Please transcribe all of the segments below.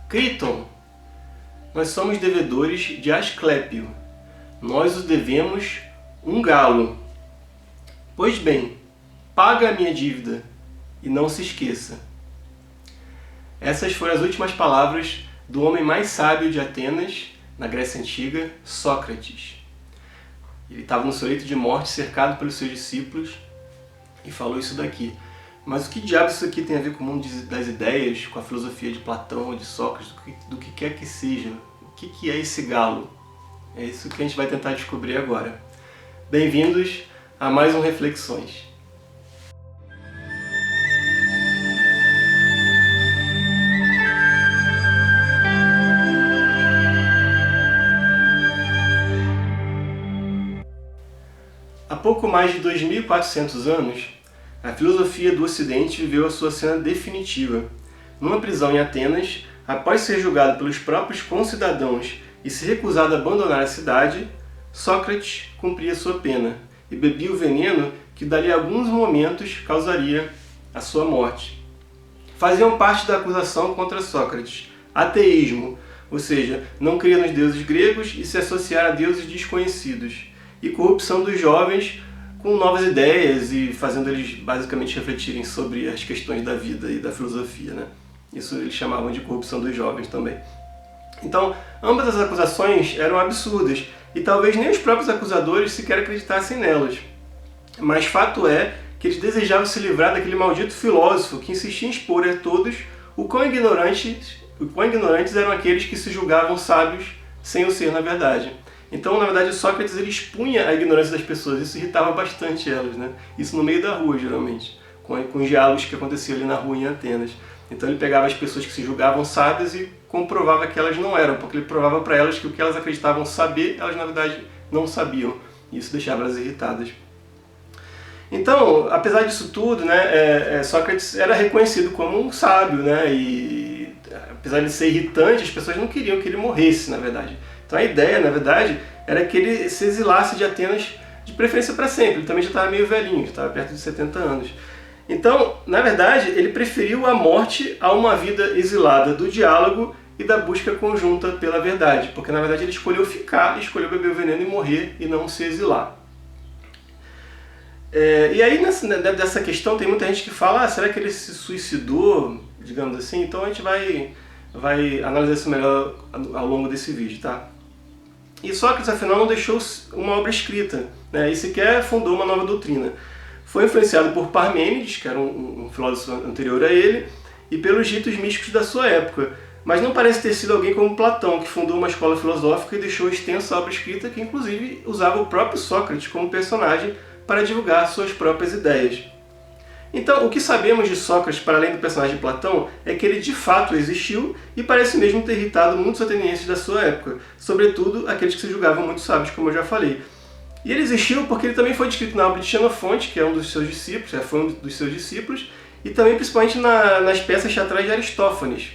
Criton, nós somos devedores de Asclépio. Nós os devemos um galo. Pois bem, paga a minha dívida e não se esqueça. Essas foram as últimas palavras do homem mais sábio de Atenas, na Grécia Antiga, Sócrates. Ele estava no seu leito de morte, cercado pelos seus discípulos, e falou isso daqui. Mas o que diabo isso aqui tem a ver com o mundo das ideias, com a filosofia de Platão ou de Sócrates, do que quer que seja? O que é esse galo? É isso que a gente vai tentar descobrir agora. Bem-vindos a mais um Reflexões. Há pouco mais de 2.400 anos, a filosofia do Ocidente viveu a sua cena definitiva. Numa prisão em Atenas, após ser julgado pelos próprios concidadãos e se recusado a abandonar a cidade, Sócrates cumpria sua pena e bebia o veneno que dali a alguns momentos causaria a sua morte. Faziam parte da acusação contra Sócrates ateísmo, ou seja, não crer nos deuses gregos e se associar a deuses desconhecidos, e corrupção dos jovens com novas ideias e fazendo eles basicamente refletirem sobre as questões da vida e da filosofia, né? Isso eles chamavam de corrupção dos jovens também. Então, ambas as acusações eram absurdas e talvez nem os próprios acusadores sequer acreditassem nelas. Mas fato é que eles desejavam se livrar daquele maldito filósofo que insistia em expor a todos o quão ignorantes eram aqueles que se julgavam sábios sem o ser na verdade. Então, na verdade, Sócrates ele expunha a ignorância das pessoas, isso irritava bastante elas, né? Isso no meio da rua, geralmente, com os diálogos que aconteciam ali na rua em Atenas. Então ele pegava as pessoas que se julgavam sábias e comprovava que elas não eram, porque ele provava para elas que o que elas acreditavam saber, elas na verdade não sabiam. E isso deixava elas irritadas. Então, apesar disso tudo, né, Sócrates era reconhecido como um sábio, né? E apesar de ser irritante, as pessoas não queriam que ele morresse, na verdade. Então a ideia, na verdade, era que ele se exilasse de Atenas de preferência para sempre. Ele também já estava meio velhinho, já estava perto de 70 anos. Então, na verdade, ele preferiu a morte a uma vida exilada do diálogo e da busca conjunta pela verdade. Porque, na verdade, ele escolheu ficar, escolheu beber o veneno e morrer e não se exilar. E aí, dessa questão, tem muita gente que fala, será que ele se suicidou, digamos assim? Então a gente vai analisar isso melhor ao longo desse vídeo, tá? E Sócrates, afinal, não deixou uma obra escrita, né, e sequer fundou uma nova doutrina. Foi influenciado por Parmênides, que era um filósofo anterior a ele, e pelos ritos místicos da sua época. Mas não parece ter sido alguém como Platão, que fundou uma escola filosófica e deixou extensa obra escrita, que inclusive usava o próprio Sócrates como personagem para divulgar suas próprias ideias. Então, o que sabemos de Sócrates, para além do personagem de Platão, é que ele de fato existiu e parece mesmo ter irritado muitos atenienses da sua época, sobretudo aqueles que se julgavam muito sábios, como eu já falei. E ele existiu porque ele também foi descrito na obra de Xenofonte, que é um dos seus discípulos, foi um dos seus discípulos, e também principalmente nas peças teatrais de Aristófanes.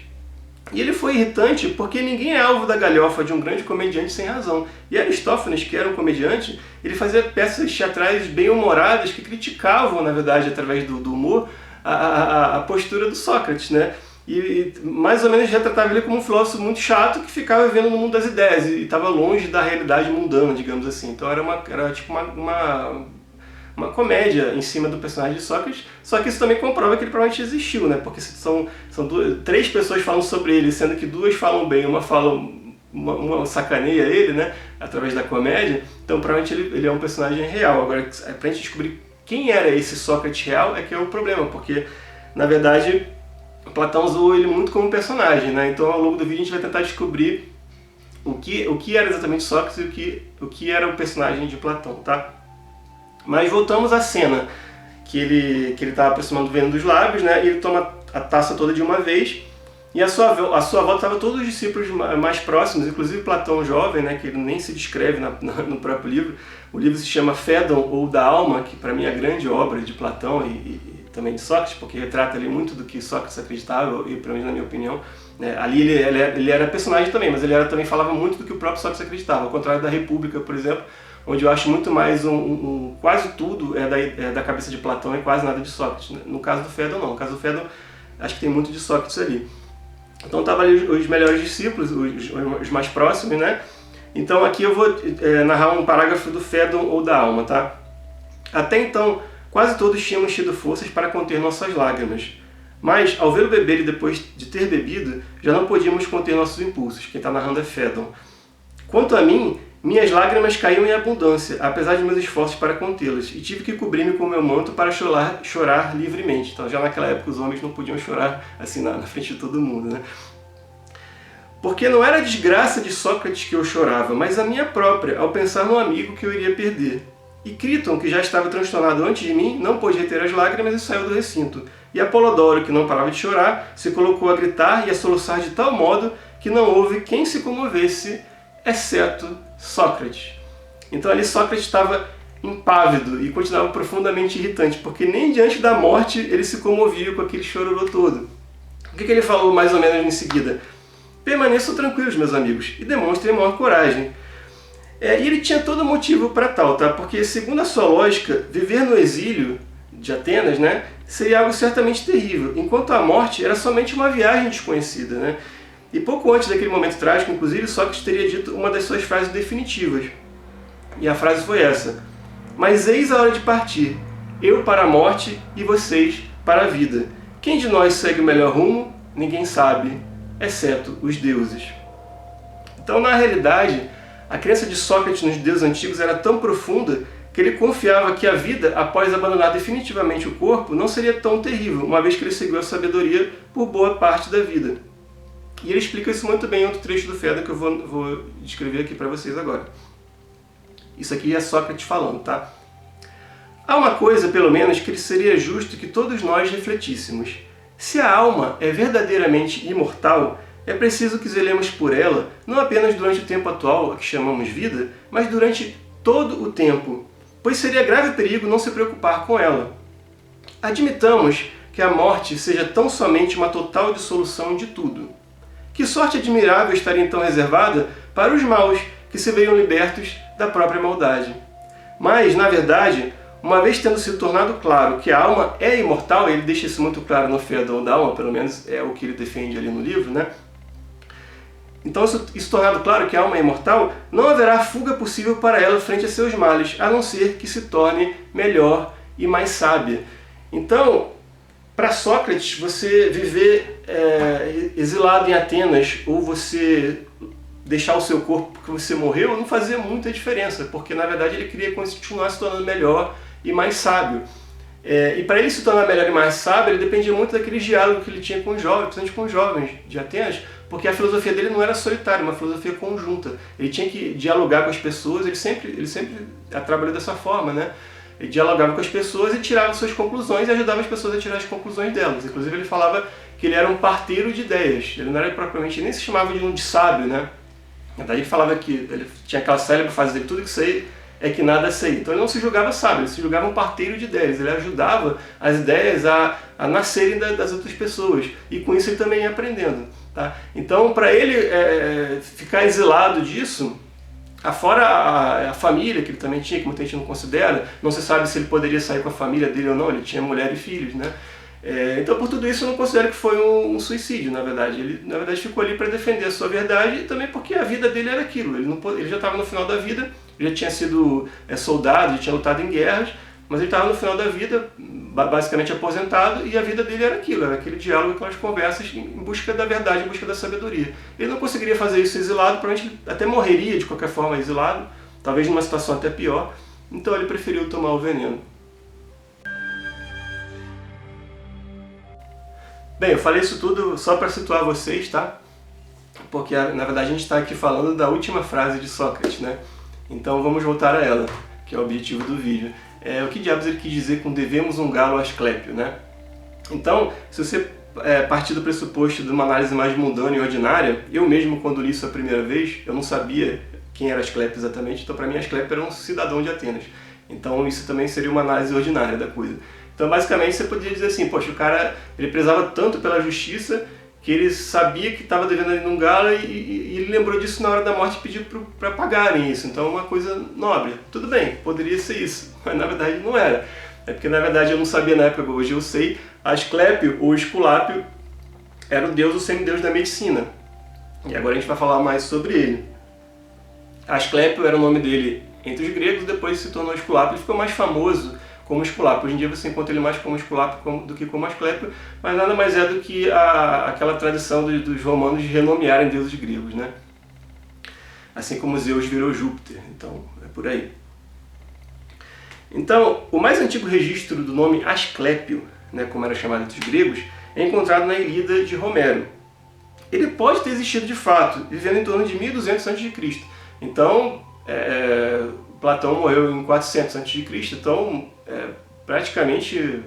E ele foi irritante porque ninguém é alvo da galhofa de um grande comediante sem razão. E Aristófanes, que era um comediante, ele fazia peças teatrais bem-humoradas que criticavam, na verdade, através do humor, a postura do Sócrates, né? E mais ou menos retratava ele como um filósofo muito chato que ficava vivendo no mundo das ideias e estava longe da realidade mundana, digamos assim. Então era tipo uma comédia em cima do personagem de Sócrates, só que isso também comprova que ele provavelmente existiu, né? Porque são três pessoas falando sobre ele, sendo que duas falam bem, uma sacaneia ele, né? Através da comédia, então provavelmente ele é um personagem real. Agora, pra gente descobrir quem era esse Sócrates real é que é o problema, porque, na verdade, Platão usou ele muito como personagem, né? Então ao longo do vídeo a gente vai tentar descobrir o que era exatamente Sócrates e o que era o personagem de Platão, tá? Mas voltamos à cena, que ele está aproximando do veneno dos lábios, né? E ele toma a taça toda de uma vez, e à sua volta estavam todos os discípulos mais próximos, inclusive Platão jovem, né? Que ele nem se descreve no próprio livro. O livro se chama Fédon, ou da Alma, que para mim é a grande obra de Platão e também de Sócrates, porque retrata ali muito do que Sócrates acreditava, e pelo menos na minha opinião. Ali ele era personagem também, mas ele também falava muito do que o próprio Sócrates acreditava, ao contrário da República, por exemplo, onde eu acho muito mais quase tudo é da cabeça de Platão e quase nada de Sócrates. No caso do Fédon, não. No caso do Fédon, acho que tem muito de Sócrates ali. Então estavam ali os melhores discípulos, os mais próximos, né? Então aqui eu vou narrar um parágrafo do Fédon ou da alma, tá? Até então, quase todos tínhamos tido forças para conter nossas lágrimas. Mas, ao vê-lo beber e depois de ter bebido, já não podíamos conter nossos impulsos. Quem está narrando é Fédon. Quanto a mim, minhas lágrimas caíam em abundância, apesar de meus esforços para contê-las, e tive que cobrir-me com meu manto para chorar livremente. Então, já naquela época, os homens não podiam chorar assim na frente de todo mundo, né? Porque não era a desgraça de Sócrates que eu chorava, mas a minha própria, ao pensar no amigo que eu iria perder. E Críton, que já estava transtornado antes de mim, não pôde reter as lágrimas e saiu do recinto. E Apolodoro, que não parava de chorar, se colocou a gritar e a soluçar de tal modo que não houve quem se comovesse, exceto Sócrates. Então ali Sócrates estava impávido e continuava profundamente irritante, porque nem diante da morte ele se comovia com aquele chororô todo. O que ele falou mais ou menos em seguida? Permaneçam tranquilos, meus amigos, e demonstrem maior coragem. E ele tinha todo motivo para tal, tá? Porque, segundo a sua lógica, viver no exílio de Atenas, né, seria algo certamente terrível, enquanto a morte era somente uma viagem desconhecida, né? E pouco antes daquele momento trágico, inclusive, Sócrates teria dito uma das suas frases definitivas. E a frase foi essa: mas eis a hora de partir, eu para a morte e vocês para a vida. Quem de nós segue o melhor rumo? Ninguém sabe, exceto os deuses. Então, na realidade, a crença de Sócrates nos deuses antigos era tão profunda que ele confiava que a vida, após abandonar definitivamente o corpo, não seria tão terrível, uma vez que ele seguiu a sabedoria por boa parte da vida. E ele explica isso muito bem em outro trecho do Fédon que eu vou descrever aqui para vocês agora. Isso aqui é Sócrates falando, tá? Há uma coisa, pelo menos, que seria justo que todos nós refletíssemos. Se a alma é verdadeiramente imortal, é preciso que zelemos por ela, não apenas durante o tempo atual, que chamamos vida, mas durante todo o tempo, pois seria grave perigo não se preocupar com ela. Admitamos que a morte seja tão somente uma total dissolução de tudo. Que sorte admirável estaria então reservada para os maus, que se veiam libertos da própria maldade. Mas, na verdade, uma vez tendo se tornado claro que a alma é imortal, ele deixa isso muito claro no Fédon da alma, pelo menos é o que ele defende ali no livro, né? Então, isso tornado claro que a alma é imortal, não haverá fuga possível para ela frente a seus males, a não ser que se torne melhor e mais sábia. Então, para Sócrates, você viver exilado em Atenas ou você deixar o seu corpo porque você morreu não fazia muita diferença, porque na verdade ele queria continuar se tornando melhor e mais sábio. E para ele se tornar melhor e mais sábio, ele dependia muito daquele diálogo que ele tinha com os jovens, principalmente com os jovens de Atenas, porque a filosofia dele não era solitária, uma filosofia conjunta. Ele tinha que dialogar com as pessoas, ele sempre trabalhou dessa forma, né? Ele dialogava com as pessoas e tirava suas conclusões e ajudava as pessoas a tirar as conclusões delas. Inclusive ele falava que ele era um parteiro de ideias, ele não era propriamente, nem se chamava de sábio, né? Daí ele falava que ele tinha aquela célebre frase dele: tudo que sei é que nada sei. Então ele não se julgava sábio, ele se julgava um parteiro de ideias, ele ajudava as ideias a nascerem das outras pessoas, e com isso ele também ia aprendendo. Tá? Então, para ele ficar exilado disso, afora a família que ele também tinha, que muita gente não considera, não se sabe se ele poderia sair com a família dele ou não, ele tinha mulher e filhos, né? Então, por tudo isso, eu não considero que foi um suicídio, na verdade. Ele, na verdade, ficou ali para defender a sua verdade, e também porque a vida dele era aquilo. Ele já estava no final da vida, já tinha sido soldado, já tinha lutado em guerras, mas ele estava no final da vida, basicamente aposentado, e a vida dele era aquilo, era aquele diálogo, aquelas conversas em busca da verdade, em busca da sabedoria. Ele não conseguiria fazer isso exilado, provavelmente ele até morreria de qualquer forma exilado, talvez numa situação até pior, então ele preferiu tomar o veneno. Bem, eu falei isso tudo só para situar vocês, tá? Porque na verdade a gente está aqui falando da última frase de Sócrates, né? Então vamos voltar a ela, que é o objetivo do vídeo. O que diabos ele quis dizer com devemos um galo a Asclépio, né? Então, se você partir do pressuposto de uma análise mais mundana e ordinária, eu mesmo, quando li isso a primeira vez, eu não sabia quem era Asclépio exatamente, então para mim Asclépio era um cidadão de Atenas. Então isso também seria uma análise ordinária da coisa. Então basicamente você poderia dizer assim: poxa, o cara ele prezava tanto pela justiça que ele sabia que estava devendo ali num galo e ele lembrou disso na hora da morte e pediu para pagarem isso. Então é uma coisa nobre. Tudo bem, poderia ser isso, mas na verdade não era. É porque na verdade eu não sabia na época, hoje eu sei. Asclépio ou Esculápio era o deus, o semideus da medicina. E agora a gente vai falar mais sobre ele. Asclépio era o nome dele entre os gregos, depois se tornou Esculápio, ele ficou mais famoso como Esculápio. Hoje em dia você encontra ele mais como Esculápio do que como Asclépio, mas nada mais é do que aquela tradição dos romanos de renomearem deuses gregos, né? Assim como Zeus virou Júpiter, então é por aí. Então, o mais antigo registro do nome Asclépio, né, como era chamado entre os gregos, é encontrado na Ilíada de Homero. Ele pode ter existido de fato, vivendo em torno de 1200 a.C. Então, Platão morreu em 400 a.C., então praticamente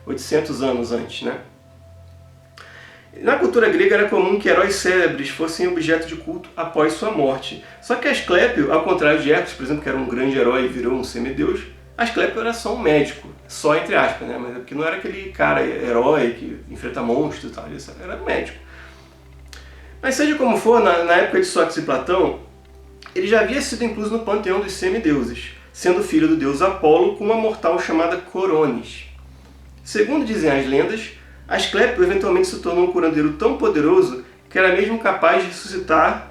800 anos antes, né? Na cultura grega era comum que heróis célebres fossem objeto de culto após sua morte. Só que Asclépio, ao contrário de Hércules, por exemplo, que era um grande herói e virou um semideus, Asclépio era só um médico, só entre aspas, né? Mas porque não era aquele cara herói que enfrenta monstros e tal, ele era um médico. Mas seja como for, na época de Sócrates e Platão, ele já havia sido incluso no panteão dos semideuses, sendo filho do deus Apolo com uma mortal chamada Coronis. Segundo dizem as lendas, Asclépio eventualmente se tornou um curandeiro tão poderoso que era mesmo capaz de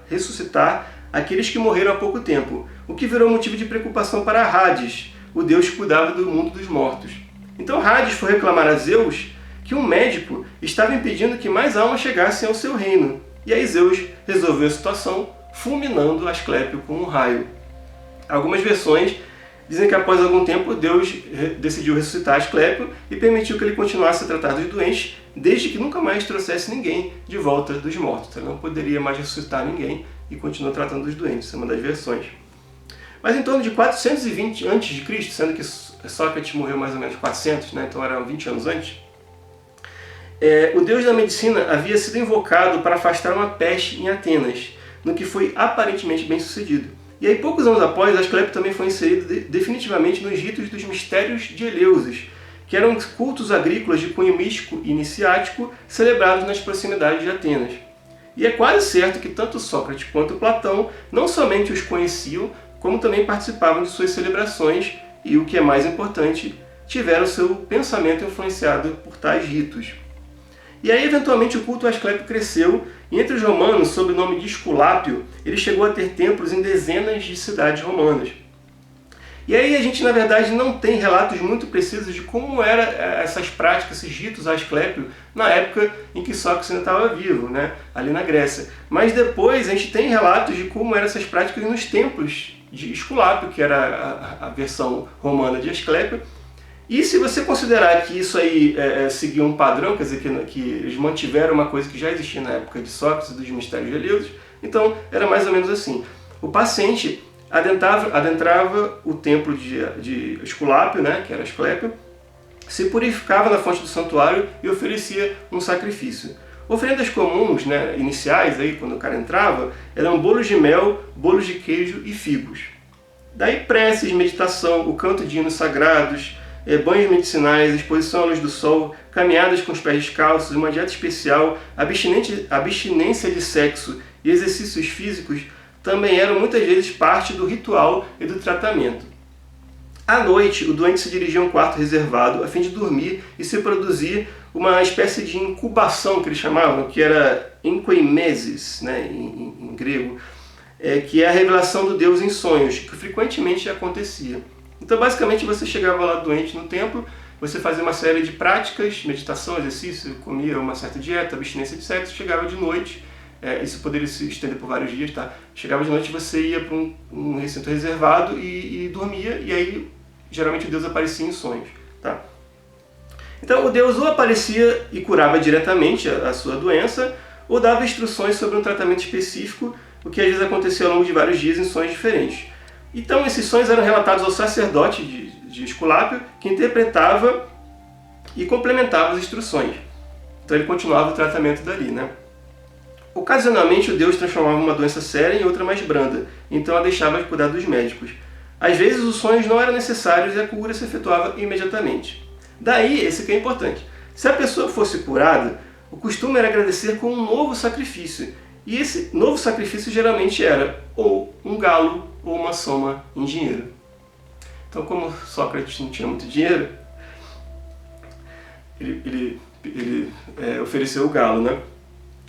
ressuscitar aqueles que morreram há pouco tempo, o que virou motivo de preocupação para Hades, o deus que cuidava do mundo dos mortos. Então Hades foi reclamar a Zeus que um médico estava impedindo que mais almas chegassem ao seu reino, e aí Zeus resolveu a situação fulminando Asclépio com um raio. Algumas versões dizem que após algum tempo Deus decidiu ressuscitar Asclépio e permitiu que ele continuasse a tratar dos doentes, desde que nunca mais trouxesse ninguém de volta dos mortos. Ele não poderia mais ressuscitar ninguém e continuou tratando dos doentes, essa é uma das versões. Mas em torno de 420 a.C., sendo que Sócrates morreu mais ou menos 400, né? Então eram 20 anos antes, o deus da medicina havia sido invocado para afastar uma peste em Atenas, no que foi aparentemente bem sucedido. E aí, poucos anos após, Asclépio também foi inserido definitivamente nos ritos dos mistérios de Eleusis, que eram cultos agrícolas de cunho místico e iniciático celebrados nas proximidades de Atenas. E é quase certo que tanto Sócrates quanto Platão não somente os conheciam, como também participavam de suas celebrações e, o que é mais importante, tiveram seu pensamento influenciado por tais ritos. E aí, eventualmente, o culto a Asclépio cresceu, e entre os romanos, sob o nome de Esculápio, ele chegou a ter templos em dezenas de cidades romanas. E aí a gente, na verdade, não tem relatos muito precisos de como eram essas práticas, esses ritos a Asclépio, na época em que Sócrates ainda estava vivo, né, ali na Grécia. Mas depois a gente tem relatos de como eram essas práticas nos templos de Esculápio, que era a versão romana de Asclépio. E se você considerar que isso aí seguiu um padrão, quer dizer, que eles mantiveram uma coisa que já existia na época de Sócrates e dos mistérios de Eleusis, então era mais ou menos assim. O paciente adentrava o templo de Esculápio, né, que era Asclépio, se purificava na fonte do santuário e oferecia um sacrifício. Oferendas comuns, né, iniciais, aí, quando o cara entrava, eram bolos de mel, bolos de queijo e figos. Daí preces, meditação, o canto de hinos sagrados, banhos medicinais, exposição à luz do sol, caminhadas com os pés descalços, uma dieta especial, abstinência de sexo e exercícios físicos também eram muitas vezes parte do ritual e do tratamento. À noite, o doente se dirigia a um quarto reservado a fim de dormir e se produzir uma espécie de incubação, que eles chamavam, que era enkoimesis, né, em grego, que é a revelação do Deus em sonhos, que frequentemente acontecia. Então, basicamente, você chegava lá doente no templo, você fazia uma série de práticas, meditação, exercício, comia uma certa dieta, abstinência de sexo, chegava de noite, isso poderia se estender por vários dias, tá? Chegava de noite, você ia para um recinto reservado e dormia, e aí, geralmente, o Deus aparecia em sonhos, tá? Então, o Deus ou aparecia e curava diretamente a sua doença, ou dava instruções sobre um tratamento específico, o que às vezes acontecia ao longo de vários dias em sonhos diferentes. Então, esses sonhos eram relatados ao sacerdote de Esculápio, que interpretava e complementava as instruções. Então, ele continuava o tratamento dali, né? Ocasionalmente, o Deus transformava uma doença séria em outra mais branda, então a deixava de cuidar dos médicos. Às vezes, os sonhos não eram necessários e a cura se efetuava imediatamente. Daí, esse que é importante. Se a pessoa fosse curada, o costume era agradecer com um novo sacrifício. E esse novo sacrifício geralmente era ou um galo ou uma soma em dinheiro. Então, como Sócrates não tinha muito dinheiro, ele ofereceu o galo, né?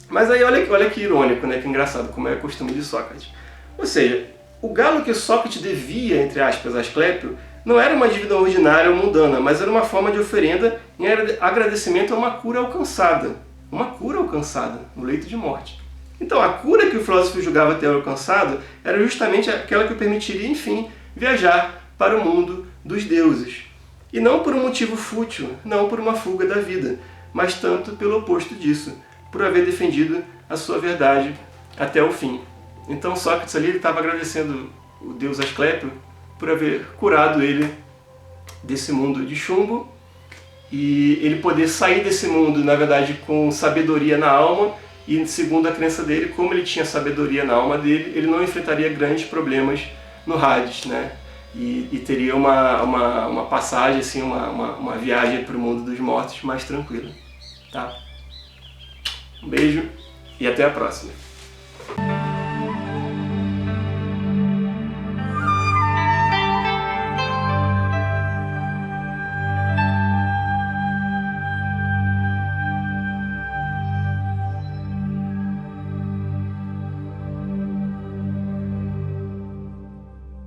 Mas aí olha que irônico, né? Que engraçado, como é o costume de Sócrates. Ou seja, o galo que Sócrates devia, entre aspas, a Asclépio, não era uma dívida ordinária ou mundana, mas era uma forma de oferenda em agradecimento a uma cura alcançada. Uma cura alcançada no leito de morte. Então a cura que o filósofo julgava ter alcançado era justamente aquela que o permitiria, enfim, viajar para o mundo dos deuses. E não por um motivo fútil, não por uma fuga da vida, mas tanto pelo oposto disso, por haver defendido a sua verdade até o fim. Então Sócrates ali estava agradecendo o deus Asclépio por haver curado ele desse mundo de chumbo e ele poder sair desse mundo, na verdade, com sabedoria na alma. E segundo a crença dele, como ele tinha sabedoria na alma dele, ele não enfrentaria grandes problemas no Hades, né? E teria uma passagem, assim, uma viagem para o mundo dos mortos mais tranquila. Tá? Um beijo e até a próxima.